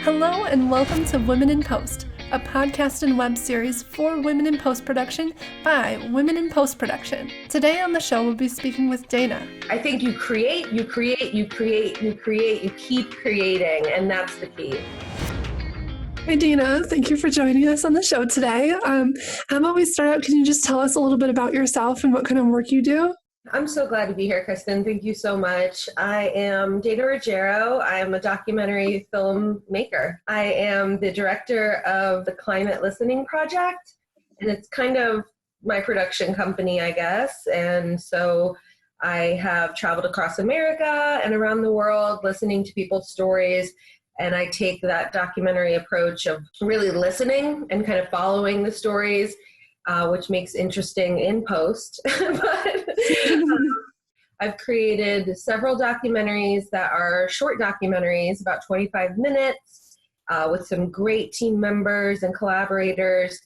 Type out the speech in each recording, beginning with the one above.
Hello and welcome to Women in Post, a podcast and web series for women in post-production by Women in Post-Production. Today on the show, we'll be speaking with Dayna. I think you keep creating, and that's the key. Hi, Dayna. Thank you for joining us on the show today. How about we start out, can you just tell us a little bit about yourself and what kind of work you do? I'm so glad to be here, Kristen. Thank you so much. I am Dayna Reggero. I am a documentary filmmaker. I am the director of the Climate Listening Project, and it's kind of my production company, I guess. And so I have traveled across America and around the world listening to people's stories. And I take that documentary approach of really listening and kind of following the stories, which makes interesting in post. But I've created several documentaries that are short documentaries, about 25 minutes, with some great team members and collaborators.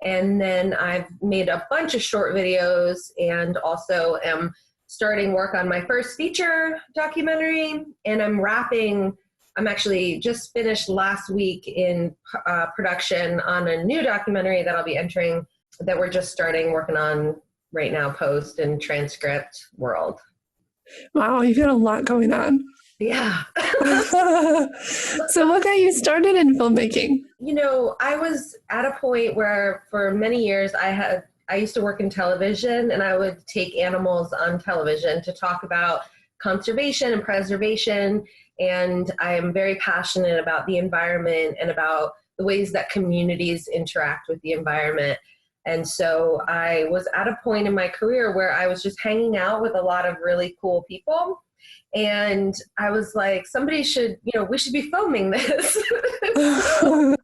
And then I've made a bunch of short videos and also am starting work on my first feature documentary. And I'm actually just finished last week in production on a new documentary that I'll be entering, that we're just starting working on right now, post and transcript world. Wow, you've got a lot going on. Yeah. So what got you started in filmmaking? You know, I was at a point where for many years I used to work in television, and I would take animals on television to talk about conservation and preservation. And I am very passionate about the environment and about the ways that communities interact with the environment. And so I was at a point in my career where I was just hanging out with a lot of really cool people. And I was like, we should be filming this. So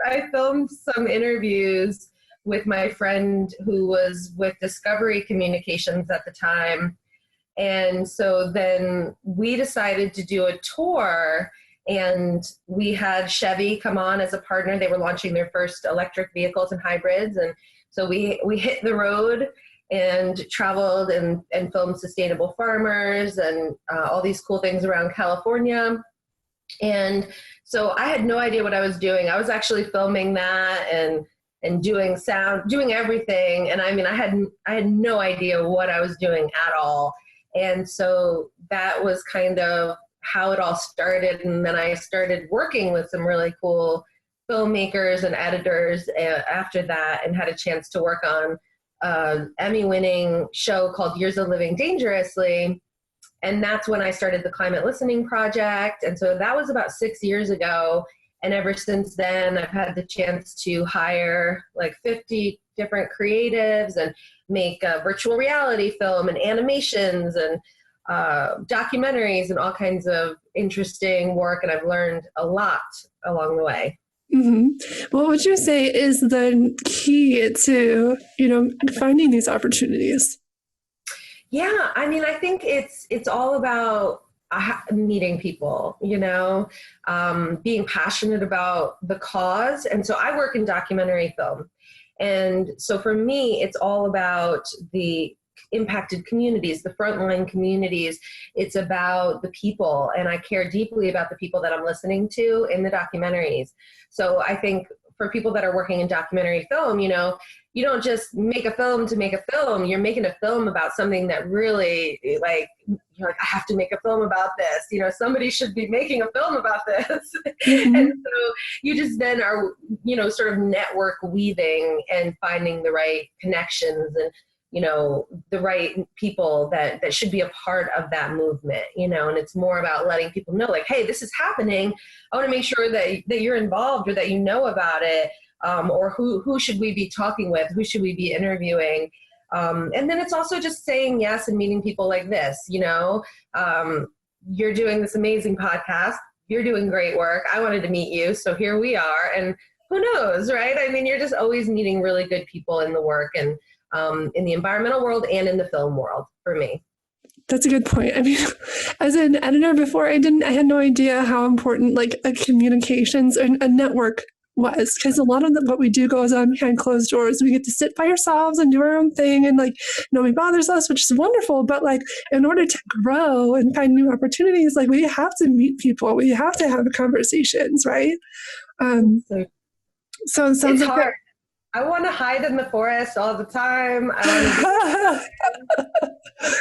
I filmed some interviews with my friend who was with Discovery Communications at the time. And so then we decided to do a tour, and we had Chevy come on as a partner. They were launching their first electric vehicles and hybrids. And so we hit the road and traveled and filmed sustainable farmers and all these cool things around California. And so I had no idea what I was doing. I was actually filming that and doing sound, doing everything. And I mean, I had no idea what I was doing at all. And so that was kind of how it all started. And then I started working with some really cool filmmakers and editors after that, and had a chance to work on an Emmy-winning show called Years of Living Dangerously. And that's when I started the Climate Listening Project. And so that was about 6 years ago. And ever since then, I've had the chance to hire like 50 different creatives and make a virtual reality film and animations and documentaries and all kinds of interesting work. And I've learned a lot along the way. Mm-hmm. What would you say is the key to, finding these opportunities? Yeah, I mean, I think it's all about meeting people, being passionate about the cause. And so I work in documentary film. And so for me, it's all about the impacted communities, the frontline communities. It's about the people, and I care deeply about the people that I'm listening to in the documentaries. So I think for people that are working in documentary film, you don't just make a film to make a film. You're making a film about something that really, like, you're like, I have to make a film about this. Somebody should be making a film about this. Mm-hmm. And so you just then are, sort of network weaving and finding the right connections and, the right people that should be a part of that movement, and it's more about letting people know, like, hey, this is happening. I want to make sure that you're involved, or that you know about it, or who should we be talking with? Who should we be interviewing? And then it's also just saying yes and meeting people like this. You're doing this amazing podcast. You're doing great work. I wanted to meet you, so here we are. And who knows, right? I mean, you're just always meeting really good people in the work and in the environmental world and in the film world for me. That's a good point. I mean, as an editor before, I had no idea how important like a communications and a network was, because a lot of what we do goes on behind closed doors. We get to sit by ourselves and do our own thing, and like nobody bothers us, which is wonderful. But like in order to grow and find new opportunities, like we have to meet people, we have to have conversations, right? So it sounds it's like hard. I want to hide in the forest all the time. I want to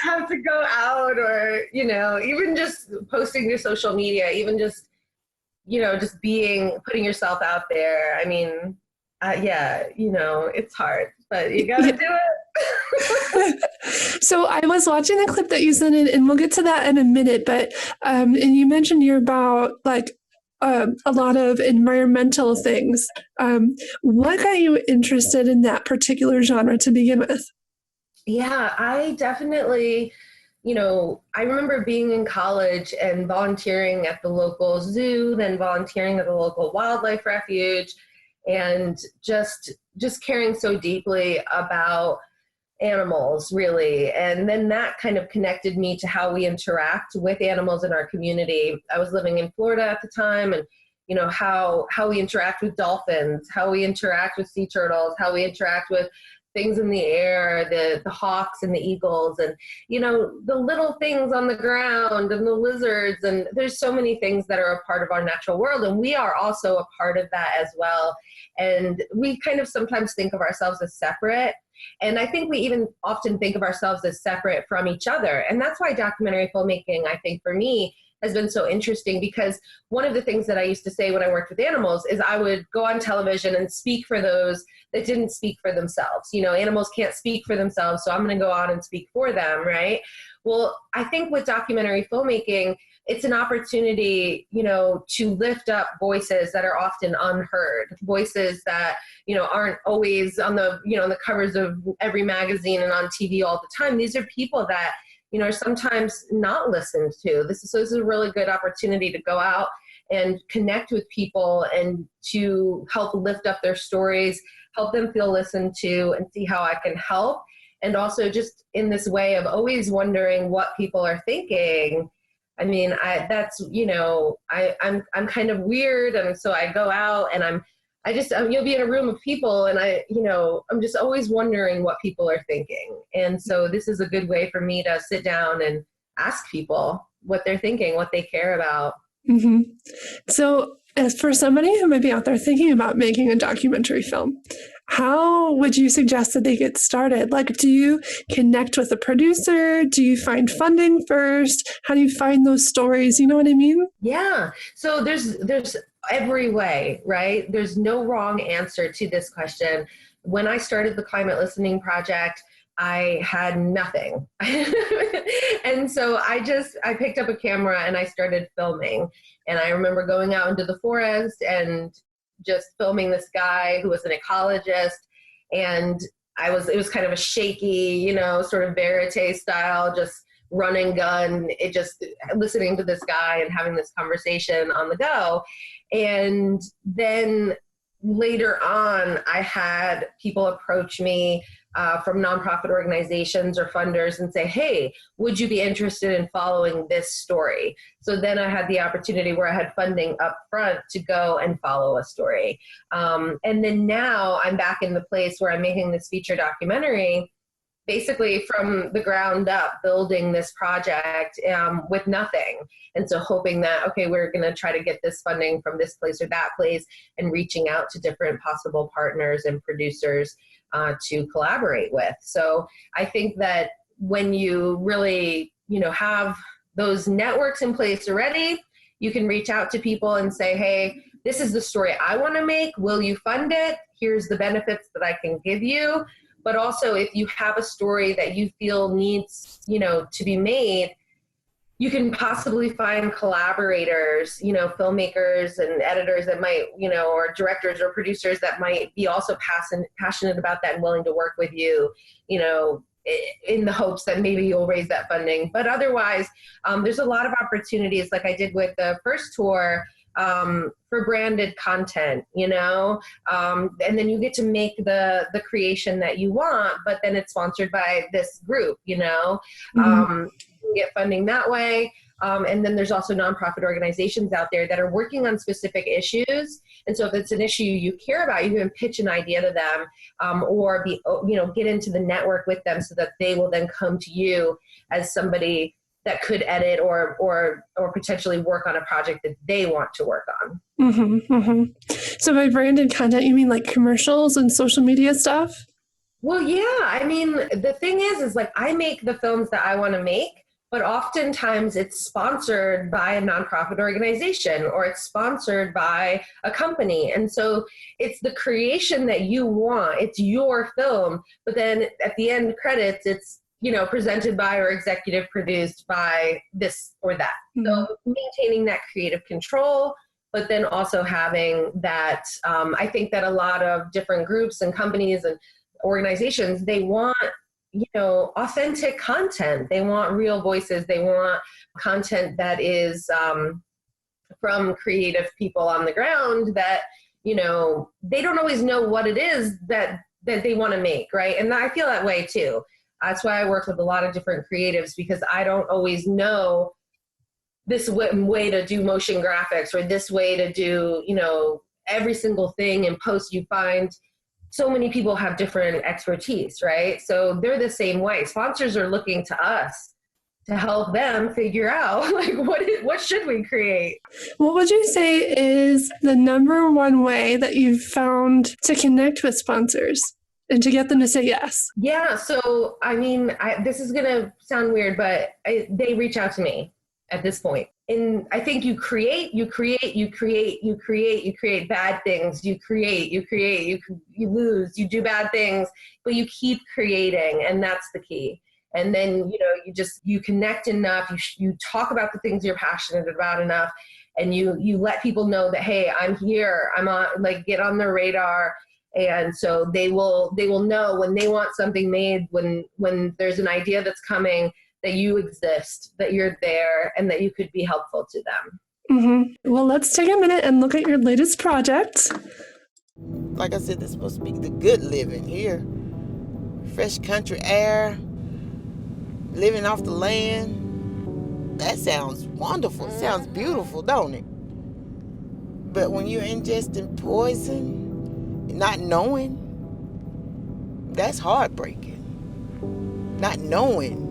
have to go out, or, you know, even just posting to social media, even just, you know, just putting yourself out there. I mean, yeah, you know, it's hard, but you got to do it. So I was watching the clip that you sent in, and we'll get to that in a minute, but, and you mentioned you're about like, a lot of environmental things. What got you interested in that particular genre to begin with? Yeah, I definitely, you know, I remember being in college and volunteering at the local zoo, then volunteering at the local wildlife refuge, and just caring so deeply about animals, really. And then that kind of connected me to how we interact with animals in our community. I was living in Florida at the time, and you know how we interact with dolphins, how we interact with sea turtles, how we interact with things in the air, the hawks and the eagles, and you know the little things on the ground and the lizards, and there's so many things that are a part of our natural world, and we are also a part of that as well. And we kind of sometimes think of ourselves as separate, and I think we even often think of ourselves as separate from each other. And that's why documentary filmmaking, I think for me, has been so interesting, because one of the things that I used to say when I worked with animals is I would go on television and speak for those that didn't speak for themselves. You know, animals can't speak for themselves, so I'm going to go out and speak for them, right? Well, I think with documentary filmmaking, it's an opportunity, you know, to lift up voices that are often unheard, voices that, you know, aren't always on the, you know, on the covers of every magazine and on TV all the time. These are people that, you know, are sometimes not listened to. So this is a really good opportunity to go out and connect with people and to help lift up their stories, help them feel listened to, and see how I can help. And also just in this way of always wondering what people are thinking. I mean, I'm kind of weird. And so I go out and you'll be in a room of people, and I'm just always wondering what people are thinking. And so this is a good way for me to sit down and ask people what they're thinking, what they care about. Mm-hmm. So as for somebody who might be out there thinking about making a documentary film, how would you suggest that they get started? Like, do you connect with a producer? Do you find funding first? How do you find those stories? You know what I mean? Yeah. So there's every way, right? There's no wrong answer to this question. When I started the Climate Listening Project, I had nothing. And so I picked up a camera and I started filming. And I remember going out into the forest and just filming this guy who was an ecologist. And it was kind of a shaky, you know, sort of verite style, just run and gun, listening to this guy and having this conversation on the go. And then later on, I had people approach me from nonprofit organizations or funders and say, hey, would you be interested in following this story? So then I had the opportunity where I had funding up front to go and follow a story. And then now I'm back in the place where I'm making this feature documentary, basically from the ground up, building this project with nothing. And so hoping that, okay, we're going to try to get this funding from this place or that place, and reaching out to different possible partners and producers to collaborate with. So I think that when you really, you know, have those networks in place already, you can reach out to people and say, hey, this is the story I want to make. Will you fund it? Here's the benefits that I can give you. But also, if you have a story that you feel needs, you know, to be made, you can possibly find collaborators, you know, filmmakers and editors that might, you know, or directors or producers that might be also passionate about that and willing to work with you, you know, in the hopes that maybe you'll raise that funding. But otherwise, there's a lot of opportunities, like I did with the first tour, for branded content, you know, and then you get to make the creation that you want, but then it's sponsored by this group, you know. You can get funding that way. And then there's also nonprofit organizations out there that are working on specific issues. And so if it's an issue you care about, you can pitch an idea to them, or get into the network with them so that they will then come to you as somebody that could edit or potentially work on a project that they want to work on. Mm-hmm, mm-hmm. So by branded content, you mean like commercials and social media stuff? Well, yeah. I mean, the thing is like I make the films that I want to make, but oftentimes it's sponsored by a nonprofit organization or it's sponsored by a company. And so it's the creation that you want. It's your film. But then at the end credits, it's presented by or executive produced by this or that. Mm-hmm. So maintaining that creative control, but then also having that, I think that a lot of different groups and companies and organizations, they want, authentic content. They want real voices. They want content that is from creative people on the ground that, they don't always know what it is that they want to make, right? And I feel that way too. That's why I work with a lot of different creatives, because I don't always know this way to do motion graphics or this way to do, every single thing in post. You find so many people have different expertise, right? So they're the same way. Sponsors are looking to us to help them figure out like what should we create? What would you say is the number one way that you've found to connect with sponsors and to get them to say yes? Yeah. So, I mean, this is going to sound weird, but they reach out to me at this point. And I think you create bad things. You lose, you do bad things, but you keep creating. And that's the key. And then, you connect enough, you talk about the things you're passionate about enough, and you let people know that, hey, I'm here, I'm on, like, get on their radar. And so they will know when they want something made, when there's an idea that's coming, that you exist, that you're there, and that you could be helpful to them. Mm-hmm. Well, let's take a minute and look at your latest project. Like I said, this is supposed to be the good living here. Fresh country air, living off the land. That sounds wonderful. It sounds beautiful, don't it? But when you're ingesting poison, not knowing, that's heartbreaking. Not knowing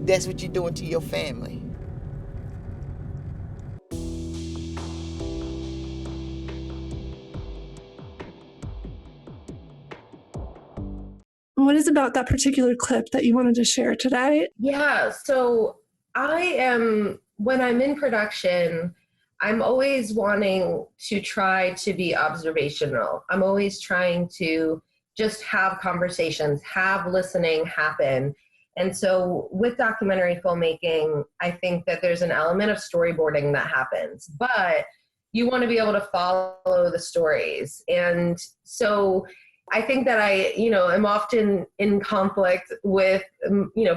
that's what you're doing to your family. What is about that particular clip that you wanted to share today? Yeah, so when I'm in production, I'm always wanting to try to be observational. I'm always trying to just have conversations, have listening happen. And so with documentary filmmaking, I think that there's an element of storyboarding that happens, but you want to be able to follow the stories. And so I think that I am often in conflict with,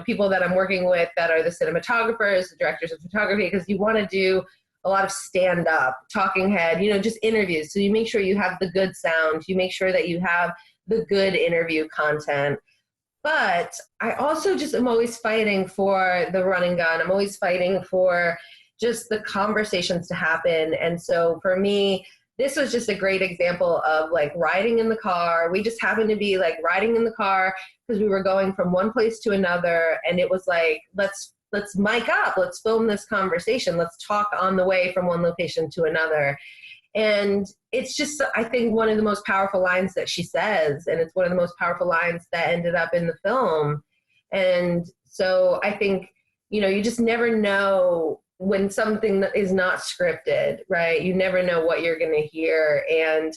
people that I'm working with that are the cinematographers, the directors of photography, because you want to do a lot of stand up, talking head, just interviews. So you make sure you have the good sound. You make sure that you have the good interview content. But I also just am always fighting for the run and gun. I'm always fighting for just the conversations to happen. And so for me, this was just a great example of like riding in the car. We just happened to be like riding in the car because we were going from one place to another. And it was like, let's mic up, let's film this conversation. Let's talk on the way from one location to another. And it's just, I think, one of the most powerful lines that she says, and it's one of the most powerful lines that ended up in the film. And so I think, you just never know when something is not scripted, right? You never know what you're going to hear. And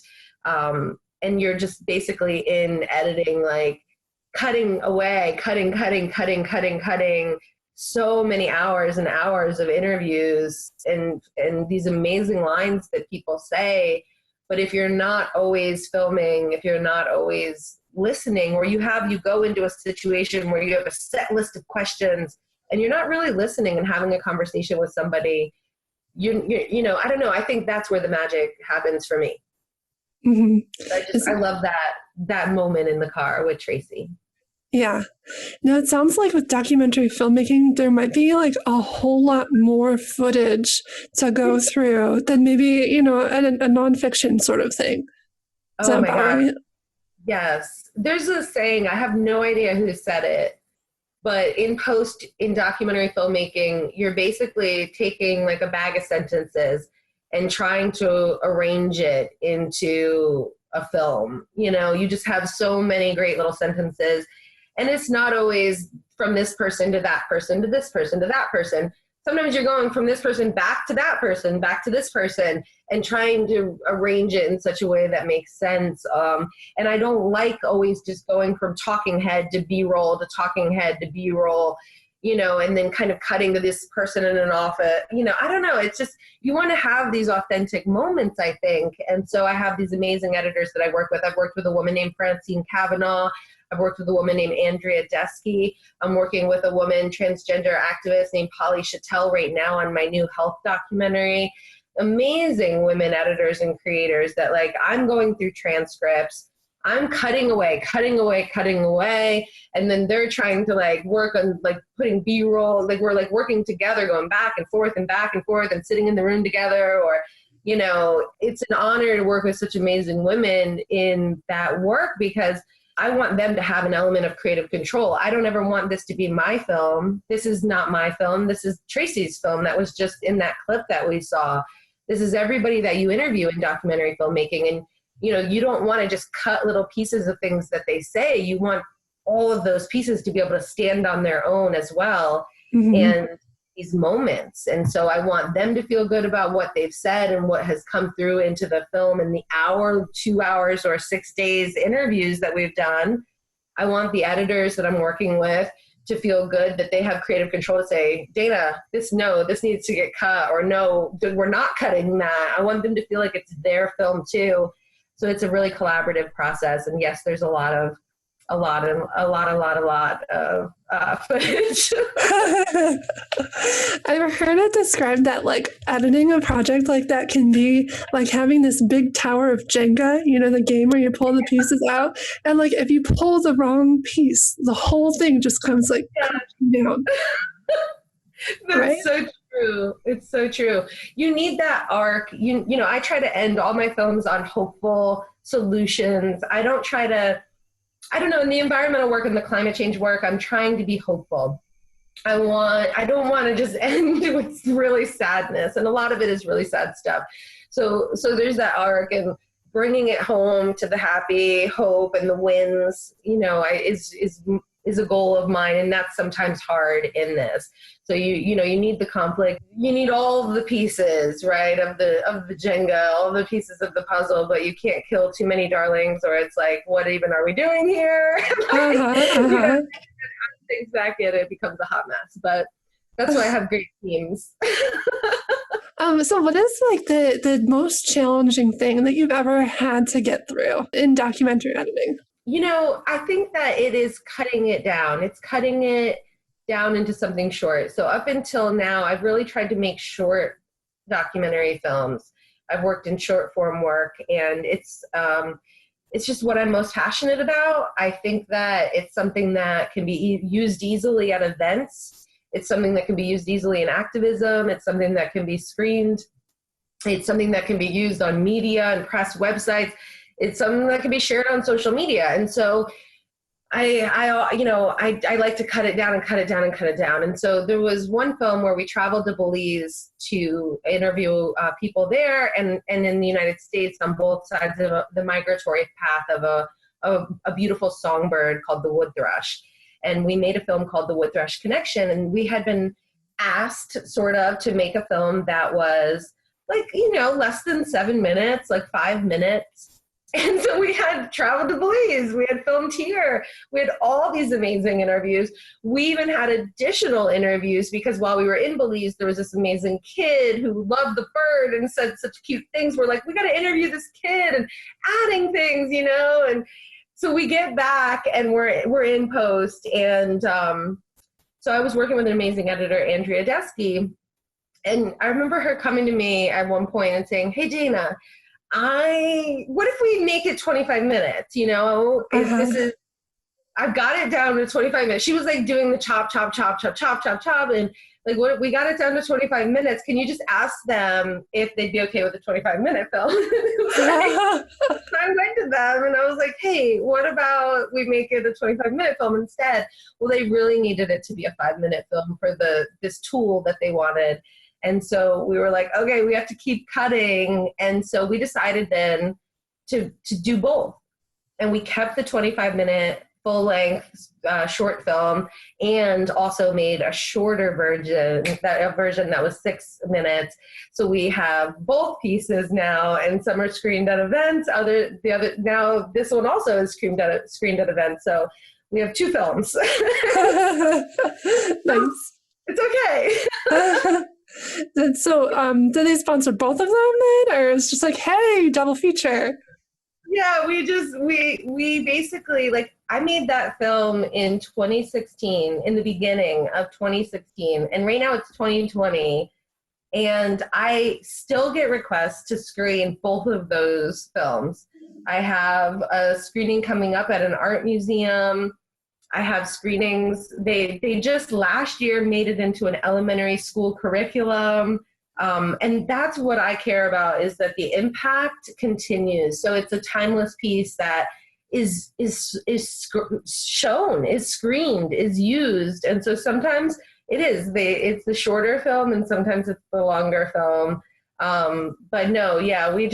you're just basically in editing, like cutting away, cutting so many hours and hours of interviews and these amazing lines that people say. But if you're not always filming, if you're not always listening, or you go into a situation where you have a set list of questions and you're not really listening and having a conversation with somebody, I don't know. I think that's where the magic happens for me. Mm-hmm. I love that moment in the car with Tracy. Yeah. Now, it sounds like with documentary filmmaking, there might be like a whole lot more footage to go through than maybe, a nonfiction sort of thing. Is Oh that my about God. right? Yes. There's a saying, I have no idea who said it, but in documentary filmmaking, you're basically taking like a bag of sentences and trying to arrange it into a film. You just have so many great little sentences, and it's not always from this person to that person to this person to that person. Sometimes you're going from this person back to that person, back to this person, and trying to arrange it in such a way that makes sense. And I don't like always just going from talking head to B-roll to talking head to B-roll, and then kind of cutting to this person in an office. I don't know. It's just, you want to have these authentic moments, I think. And so I have these amazing editors that I work with. I've worked with a woman named Francine Kavanaugh. I've worked with a woman named Andrea Desky. I'm working with a woman, transgender activist named Polly Chattel right now on my new health documentary. Amazing women editors and creators that, like, I'm going through transcripts. I'm cutting away, and then they're trying to like work on like putting B-roll, like we're like working together, going back and forth and sitting in the room together. Or, it's an honor to work with such amazing women in that work, because I want them to have an element of creative control. I don't ever want this to be my film. This is not my film. This is Tracy's film that was just in that clip that we saw. This is everybody that you interview in documentary filmmaking. And you don't want to just cut little pieces of things that they say. You want all of those pieces to be able to stand on their own as well. Mm-hmm. And these moments. And so I want them to feel good about what they've said and what has come through into the film in the hour, 2 hours, or 6 days interviews that we've done. I want the editors that I'm working with to feel good that they have creative control to say, Dayna, this needs to get cut, or no, we're not cutting that. I want them to feel like it's their film too. So it's a really collaborative process. And yes, there's a lot of footage. I've heard it described that like editing a project like that can be like having this big tower of Jenga, the game where you pull the pieces out. And like if you pull the wrong piece, the whole thing just comes like down. That's right? so true. It's so true. You need that arc. I try to end all my films on hopeful solutions. I don't know, in the environmental work and the climate change work, I'm trying to be hopeful. I don't want to just end with really sadness. And a lot of it is really sad stuff. So there's that arc, and bringing it home to the happy, hope, and the wins, is a goal of mine. And that's sometimes hard in this. So you need the conflict, you need all the pieces, right, of the Jenga, all the pieces of the puzzle, but you can't kill too many darlings, or it's like, what even are we doing here? Things back in, it becomes a hot mess. But that's why I have great teams. So what is like the most challenging thing that you've ever had to get through in documentary editing? I think that it is cutting it down. It's cutting it down into something short. So up until now, I've really tried to make short documentary films. I've worked in short form work, and it's just what I'm most passionate about. I think that it's something that can be used easily at events. It's something that can be used easily in activism. It's something that can be screened. It's something that can be used on media and press websites. It's something that can be shared on social media. And so I like to cut it down and cut it down and cut it down. And so there was one film where we traveled to Belize to interview people there and in the United States on both sides of the migratory path of a beautiful songbird called the wood thrush. And we made a film called The Wood Thrush Connection. And we had been asked sort of to make a film that was like, less than 7 minutes, like 5 minutes. And so we had traveled to Belize. We had filmed here. We had all these amazing interviews. We even had additional interviews because while we were in Belize, there was this amazing kid who loved the bird and said such cute things. We're like, we got to interview this kid, and adding things, And so we get back and we're in post. And so I was working with an amazing editor, Andrea Desky. And I remember her coming to me at one point and saying, hey, Dayna, what if we make it 25 minutes, I've got it down to 25 minutes. She was like doing the chop, chop, chop, chop, chop, chop, chop. And like, what, we got it down to 25 minutes. Can you just ask them if they'd be okay with a 25-minute film? So I went to them and I was like, hey, what about we make it a 25-minute film instead? Well, they really needed it to be a 5-minute film for this tool that they wanted. And so we were like, okay, we have to keep cutting. And so we decided then to do both. And we kept the 25-minute full-length short film and also made a shorter version, a version that was 6 minutes. So we have both pieces now, and some are screened at events. Now this one also is screened at events. So we have 2 films. Nice. It's okay. So, did they sponsor both of them then, or it's just like, hey, double feature? Yeah, we basically, like, I made that film in 2016, in the beginning of 2016, and right now it's 2020, and I still get requests to screen both of those films. I have a screening coming up at an art museum. I have screenings. They just last year made it into an elementary school curriculum. And that's what I care about, is that the impact continues. So it's a timeless piece that is shown, is screened, is used. And so sometimes it's the shorter film and sometimes it's the longer film. But no, yeah, we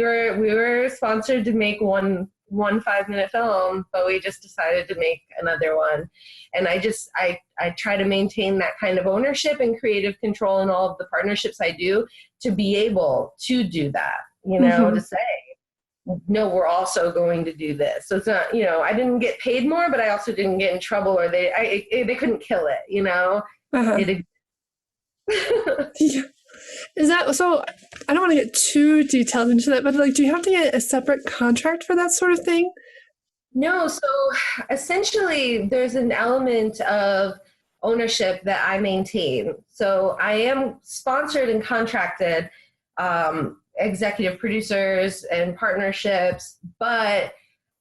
were sponsored to make one 5-minute film, but we just decided to make another one. And I try to maintain that kind of ownership and creative control in all of the partnerships I do, to be able to do that, to say, no, we're also going to do this. So it's not, I didn't get paid more, but I also didn't get in trouble, or they couldn't kill it, Uh-huh. Yeah. Is that so? I don't want to get too detailed into that, but like, do you have to get a separate contract for that sort of thing? No, so essentially there's an element of ownership that I maintain. So I am sponsored and contracted, executive producers and partnerships, but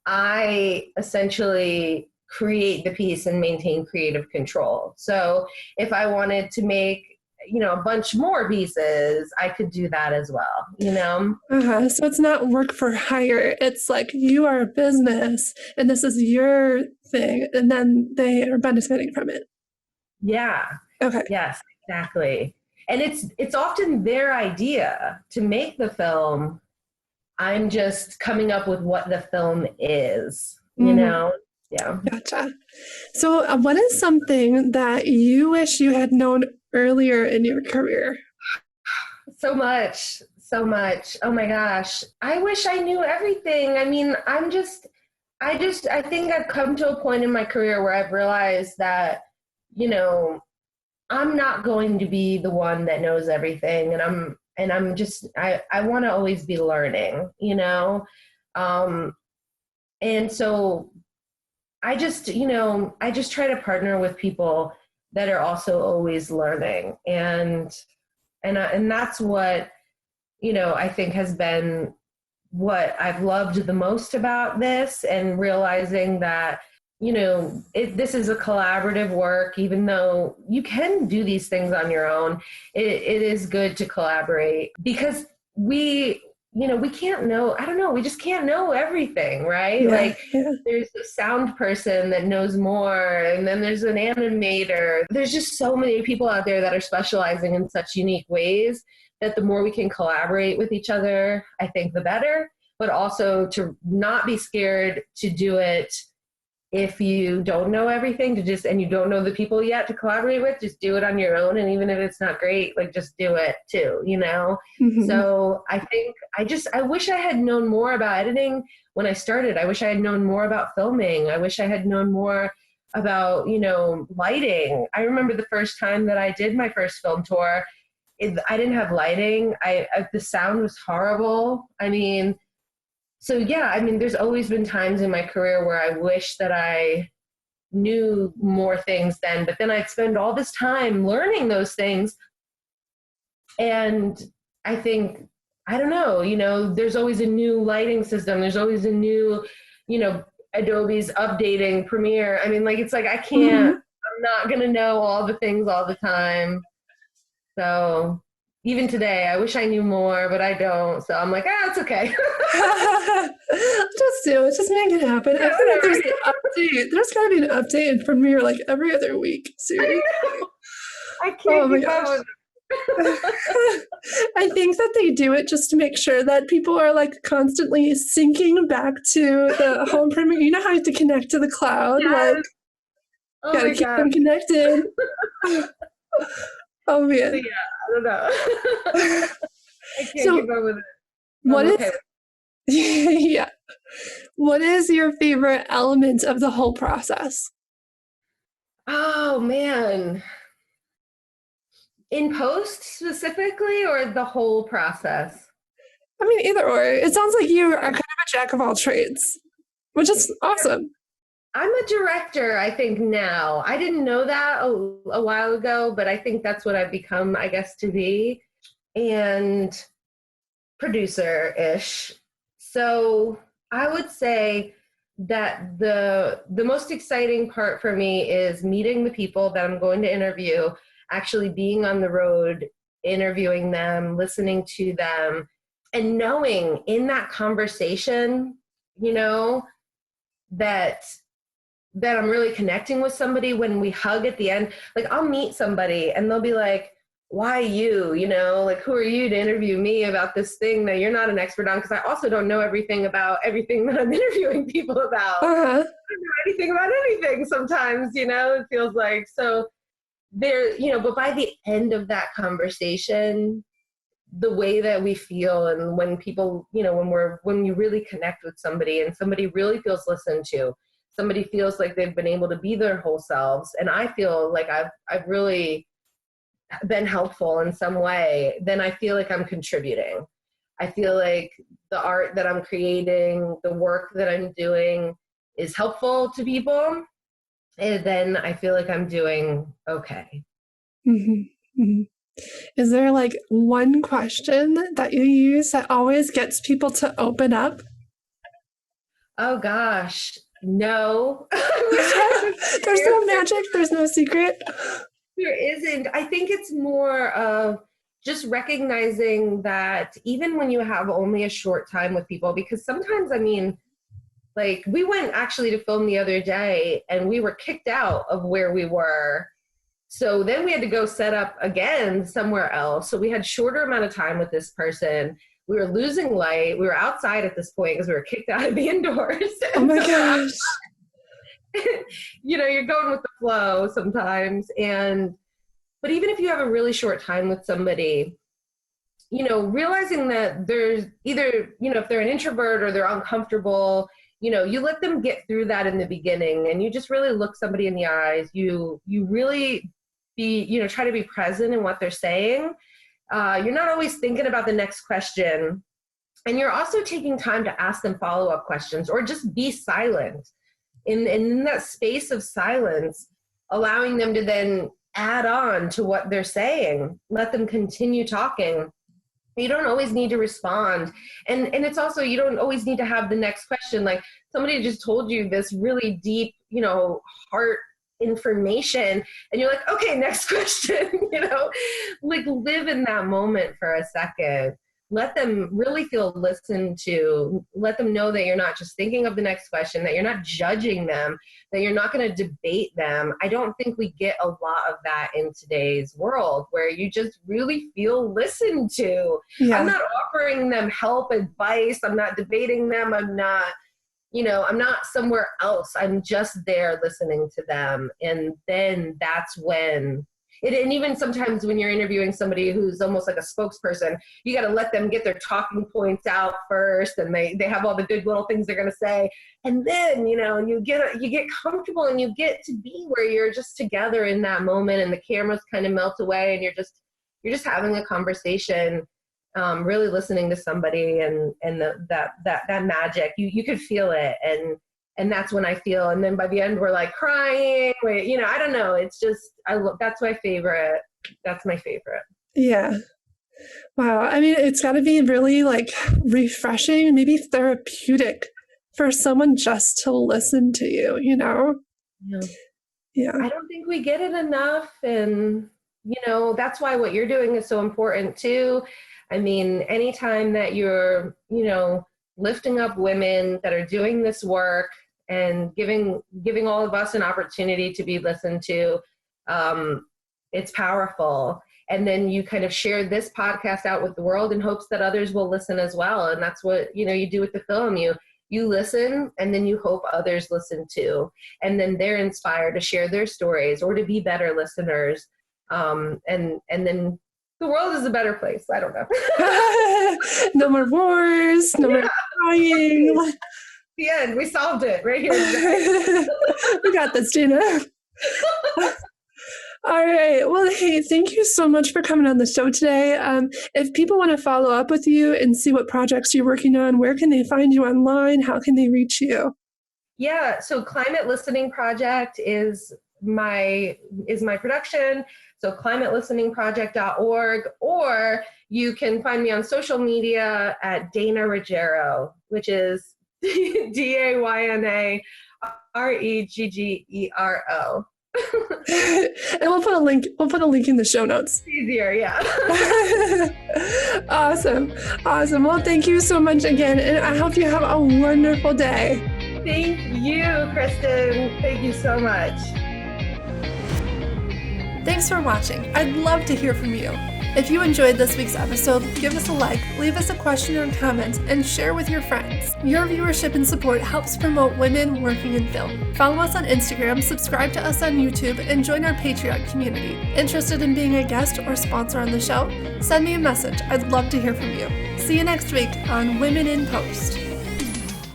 I essentially create the piece and maintain creative control. So if I wanted to make a bunch more pieces, I could do that as well, Uh-huh. So it's not work for hire. It's like, you are a business and this is your thing, and then they are benefiting from it. Yeah. Okay. Yes, exactly. And it's often their idea to make the film. I'm just coming up with what the film is, Yeah. Gotcha. So what is something that you wish you had known earlier in your career? So much. Oh my gosh. I wish I knew everything. I mean, I think I've come to a point in my career where I've realized that, I'm not going to be the one that knows everything. And I want to always be learning, and so I just try to partner with people that are also always learning. And that's what, I think has been what I've loved the most about this, and realizing that, this is a collaborative work. Even though you can do these things on your own, it is good to collaborate, because we can't know, we just can't know everything, right? Yeah. There's a sound person that knows more, and then there's an animator. There's just so many people out there that are specializing in such unique ways, that the more we can collaborate with each other, I think the better. But also to not be scared to do it. If you don't know everything, and you don't know the people yet to collaborate with, just do it on your own. And even if it's not great, just do it too, Mm-hmm. So I think I wish I had known more about editing when I started. I wish I had known more about filming. I wish I had known more about, lighting. I remember the first time that I did my first film tour, I didn't have lighting. The sound was horrible. There's always been times in my career where I wish that I knew more things then, but then I'd spend all this time learning those things. And I think, I don't know, there's always a new lighting system. There's always a new, Adobe's updating Premiere. I mean, like, it's like, I can't, I'm not going to know all the things all the time. So even today, I wish I knew more, but I don't. So I'm like, it's okay. Just do it. Just make it happen. I feel like there's an update. There's got to be an update in Premiere like every other week. Seriously. I can't keep up with it. I think that they do it just to make sure that people are like constantly syncing back to the home Premiere. You know how you have to connect to the cloud? Yes. Like, gotta keep them connected. Oh man. So, yeah, I don't know. I can't keep up with it. What is yeah. What is your favorite element of the whole process? Oh man. In post specifically, or the whole process? I mean, either or. It sounds like you are kind of a jack of all trades, which is awesome. I'm a director, I think, now. I didn't know that a while ago, but I think that's what I've become, I guess, to be. And producer-ish. So I would say that the most exciting part for me is meeting the people that I'm going to interview, actually being on the road, interviewing them, listening to them, and knowing in that conversation, you know, that I'm really connecting with somebody. When we hug at the end, like, I'll meet somebody and they'll be like, why you, you know, like, who are you to interview me about this thing that you're not an expert on? Because I also don't know everything about everything that I'm interviewing people about. I don't know anything about anything sometimes, you know, it feels like. So there, you know, but by the end of that conversation, the way that we feel, and when people, you know, when you really connect with somebody and somebody really feels listened to, somebody feels like they've been able to be their whole selves, and I feel like I've really been helpful in some way, then I feel like I'm contributing. I feel like the art that I'm creating, the work that I'm doing is helpful to people, and then I feel like I'm doing okay. Mm-hmm. Mm-hmm. Is there like one question that you use that always gets people to open up? Oh gosh, no. There's no magic, there's no secret. There isn't. I think it's more of just recognizing that even when you have only a short time with people, because sometimes, I mean, like, we went actually to film the other day and we were kicked out of where we were. So then we had to go set up again somewhere else. So we had shorter amount of time with this person. We were losing light. We were outside at this point because we were kicked out of the indoors. Oh my gosh. You know, you're going with the flow sometimes. But even if you have a really short time with somebody, you know, realizing that there's either, you know, if they're an introvert or they're uncomfortable, you know, you let them get through that in the beginning, and you just really look somebody in the eyes. You really try to be present in what they're saying. You're not always thinking about the next question. And you're also taking time to ask them follow-up questions, or just be silent. In that space of silence, allowing them to then add on to what they're saying. Let them continue talking. You don't always need to respond. And it's also, you don't always need to have the next question. Like, somebody just told you this really deep, you know, heart information, and you're like, okay, next question. You know, like, live in that moment for a second. Let them really feel listened to. Let them know that you're not just thinking of the next question, that you're not judging them, that you're not going to debate them. I don't think we get a lot of that in today's world, where you just really feel listened to. Yeah. I'm not offering them help, advice. I'm not debating them. I'm not somewhere else. I'm just there listening to them. And then that's when and even sometimes when you're interviewing somebody who's almost like a spokesperson, you got to let them get their talking points out first, and they have all the good little things they're going to say. And then, you know, you get comfortable, and you get to be where you're just together in that moment, and the cameras kind of melt away, and you're just having a conversation, really listening to somebody, and that magic, you could feel it. And that's when I feel, and then by the end we're like crying, you know, I don't know. It's just, that's my favorite. That's my favorite. Yeah. Wow. I mean, it's got to be really like refreshing, maybe therapeutic for someone just to listen to you, you know? Yeah. Yeah. I don't think we get it enough. And, that's why what you're doing is so important too. I mean, anytime that you're, lifting up women that are doing this work and giving all of us an opportunity to be listened to, it's powerful. And then you kind of share this podcast out with the world in hopes that others will listen as well. And that's what, you do with the film. You listen, and then you hope others listen too. And then they're inspired to share their stories or to be better listeners. And then the world is a better place. I don't know. No more wars, no more crying. The end. We solved it right here. We got this, Dayna. All right. Well, hey, thank you so much for coming on the show today. If people want to follow up with you and see what projects you're working on, where can they find you online? How can they reach you? Yeah. So Climate Listening Project is my production. So climatelisteningproject.org, or you can find me on social media at Dayna Reggero, which is DaynaReggero. And we'll put a link in the show notes. Easier, yeah. Awesome. Well, thank you so much again, and I hope you have a wonderful day. Thank you, Kristen. Thank you so much. Thanks for watching. I'd love to hear from you. If you enjoyed this week's episode, give us a like, leave us a question or comment, and share with your friends. Your viewership and support helps promote women working in film. Follow us on Instagram, subscribe to us on YouTube, and join our Patreon community. Interested in being a guest or sponsor on the show? Send me a message. I'd love to hear from you. See you next week on Women in Post.